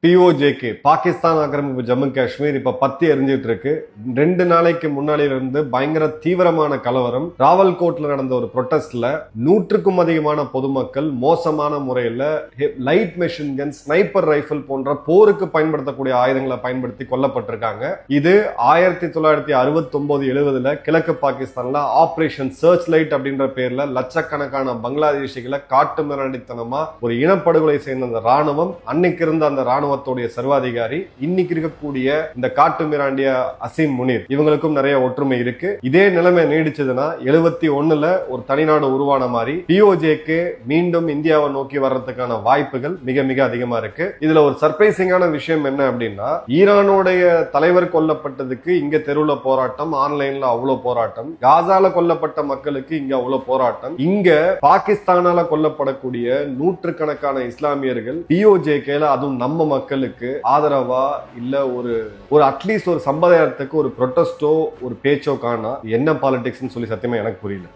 பிஓஜேகே பாகிஸ்தான் ஆக்கிரமிப்பு ஜம்மு காஷ்மீர் இப்ப பத்தி எரிஞ்சிட்டு இருக்கு. 2 நாளைக்கு முன்னாடியில இருந்து பயங்கர தீவிரமான கலவரம். ராவல்கோட்ல நடந்த ஒரு ப்ரொட்டஸ்ட்ல 100க்கும் அதிகமான பொதுமக்கள் மோசமான முறையில light machine gun, sniper rifle போன்ற போருக்கு பயன்படுத்தக்கூடிய ஆயுதங்களை பயன்படுத்தி கொல்லப்பட்டிருக்காங்க. இது 1969-70 கிழக்கு பாகிஸ்தான்ல ஆபரேஷன் சர்ச் லைட் அப்படின்ற பேர்ல லட்சக்கணக்கான பங்களாதேஷிகளை காட்டு மிராண்டித்தனமா ஒரு இனப்படுகொலை செய்த அந்த ராணுவம், அன்னைக்கு இருந்த அந்த ராணுவத்துடைய சர்வாதிகாரி, இன்னைக்கு இருக்கக்கூடிய இந்த காட்டு மிராண்டிய அசீம் முனீர், இவங்களுக்கும் நிறைய ஒற்றுமை இருக்கு. இதே நிலைமை நீடிச்சதுன்னா 71ல ஒரு தனிநாடு உருவான மாதிரி பிஓஜேக்கு மீண்டும் இந்தியாவை நோக்கி வர்றதுக்கான வாய்ப்புகள் மிக மிக அதிகமா இருக்கு. இதுல ஒரு சர்ப்ரைசிங்கான விஷயம் என்ன அப்படின்னா, ஈரானுடைய தலைவர் கொல்லப்பட்டதுக்கு இங்க தெருவுல போராட்டம், ஆன்லைன்ல அவ்வளவு போராட்டம், காசால கொல்லப்பட்ட மக்களுக்கு இங்க அவ்வளவு போராட்டம், இங்க பாகிஸ்தானால கொல்லப்படக்கூடிய நூற்றுக்கணக்கான இஸ்லாமியர்கள் பிஓஜேகேல, அதுவும் நம்ம மக்களுக்கு ஆதரவா இல்ல ஒரு அட்லீஸ்ட் ஒரு சம்பிரதாயத்துக்கு ஒரு ப்ரொட்டஸ்டோ ஒரு பேச்சோ காணா. என்ன பாலிடிக்ஸ்னு சொல்லி சத்தியமா எனக்கு புரியல.